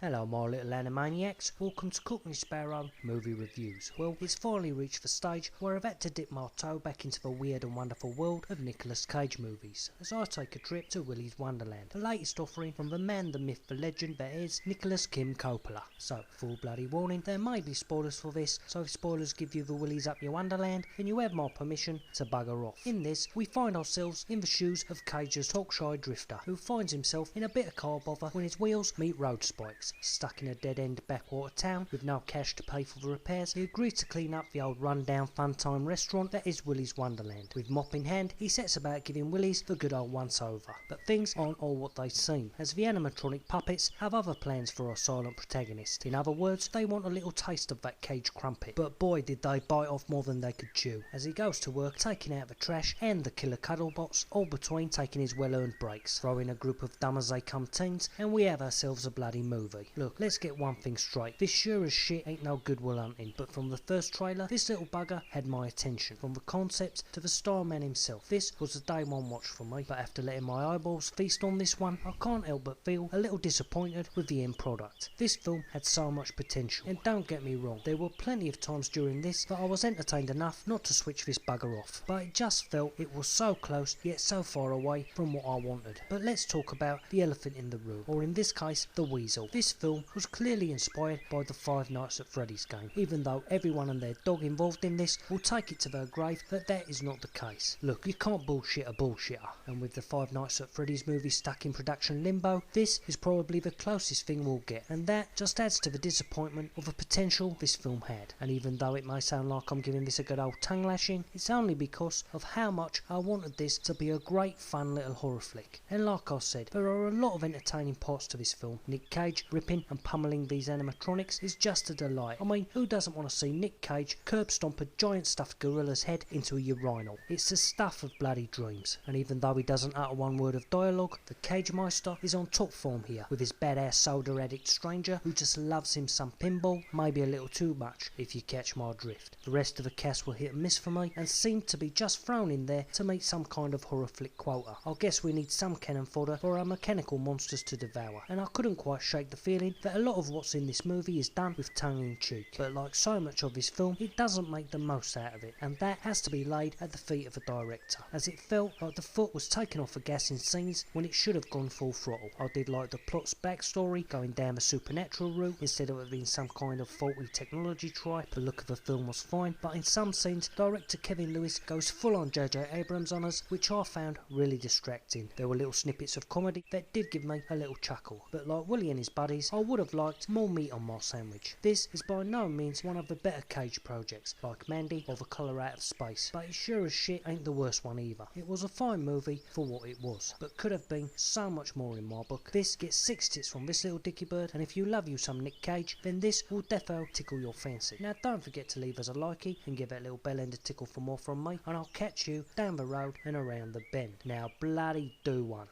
Hello my little animaniacs, welcome to Cockney Sparrow Movie Reviews. Well, it's finally reached the stage where I've had to dip my toe back into the weird and wonderful world of Nicolas Cage movies, as I take a trip to Willy's Wonderland, the latest offering from the man, the myth, the legend that is Nicolas Kim Coppola. So, full bloody warning, there may be spoilers for this, so if spoilers give you the willies up your Wonderland, then you have my permission to bugger off. In this, we find ourselves in the shoes of Cage's Yorkshire drifter, who finds himself in a bit of car bother when his wheels meet road spikes. Stuck in a dead-end backwater town with no cash to pay for the repairs, he agrees to clean up the old run-down fun-time restaurant that is Willy's Wonderland. With mop in hand, he sets about giving Willy's the good old once-over. But things aren't all what they seem, as the animatronic puppets have other plans for our silent protagonist. In other words, they want a little taste of that Cage crumpet. But boy did they bite off more than they could chew, as he goes to work taking out the trash and the killer cuddlebots, all between taking his well-earned breaks. Throw in a group of dumb as they come teens, and we have ourselves a bloody movie. Look, let's get one thing straight. This sure as shit ain't no Good Will Hunting, but from the first trailer, this little bugger had my attention. From the concept to the starman himself, this was a day one watch for me, but after letting my eyeballs feast on this one, I can't help but feel a little disappointed with the end product. This film had so much potential, and don't get me wrong, there were plenty of times during this that I was entertained enough not to switch this bugger off, but it just felt it was so close yet so far away from what I wanted. But let's talk about the elephant in the room, or in this case, the weasel. This film was clearly inspired by the Five Nights at Freddy's game, even though everyone and their dog involved in this will take it to their grave that is not the case. Look, you can't bullshit a bullshitter, and with the Five Nights at Freddy's movie stuck in production limbo, this is probably the closest thing we'll get, and that just adds to the disappointment of the potential this film had. And even though it may sound like I'm giving this a good old tongue lashing, it's only because of how much I wanted this to be a great fun little horror flick. And like I said, there are a lot of entertaining parts to this film. Nick Cage ripping and pummeling these animatronics is just a delight. I mean, who doesn't want to see Nick Cage curb stomp a giant stuffed gorilla's head into a urinal? It's the stuff of bloody dreams. And even though he doesn't utter one word of dialogue, the Cage Meister is on top form here, with his badass soda addict stranger who just loves him some pinball, maybe a little too much if you catch my drift. The rest of the cast were hit and miss for me, and seemed to be just thrown in there to meet some kind of horror flick quota. I guess we need some cannon fodder for our mechanical monsters to devour, and I couldn't quite shake the feeling that a lot of what's in this movie is done with tongue-in-cheek, but like so much of this film, it doesn't make the most out of it, and that has to be laid at the feet of the director, as it felt like the foot was taken off the gas in scenes when it should have gone full throttle. I did like the plot's backstory, going down the supernatural route instead of it being some kind of faulty technology try. The look of the film was fine, but in some scenes, director Kevin Lewis goes full on J.J. Abrams on us, which I found really distracting. There were little snippets of comedy that did give me a little chuckle, but like Willy and his buddies, I would have liked more meat on my sandwich. This is by no means one of the better Cage projects, like Mandy or The Colour Out of Space, but it sure as shit ain't the worst one either. It was a fine movie for what it was, but could have been so much more in my book. This gets 6 tits from this little dicky bird, and if you love you some Nick Cage, then this will defo tickle your fancy. Now don't forget to leave us a likey and give that little bell end a tickle for more from me, and I'll catch you down the road and around the bend. Now bloody do one.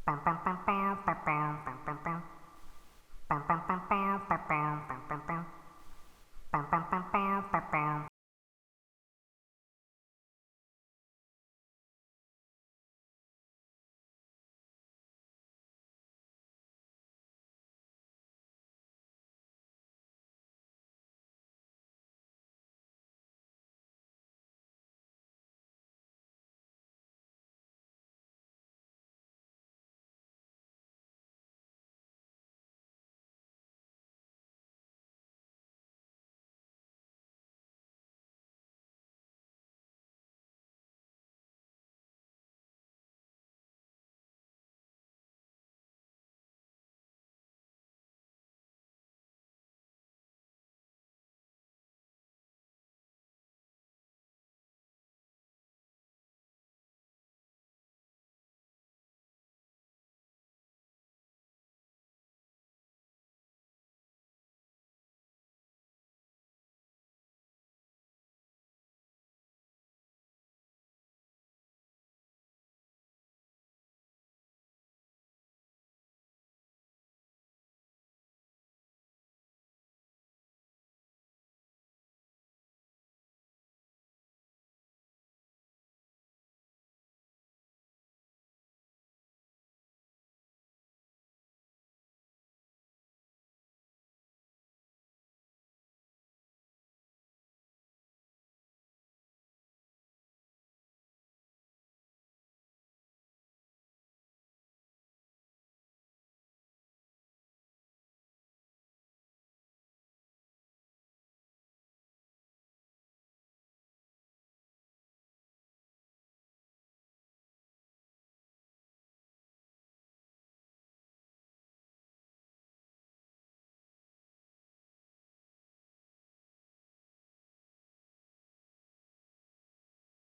Bum bum bum bum bum bum bum bum. Bum bum bum bum bum bum bum bum. Bum bum bum bum bum bum.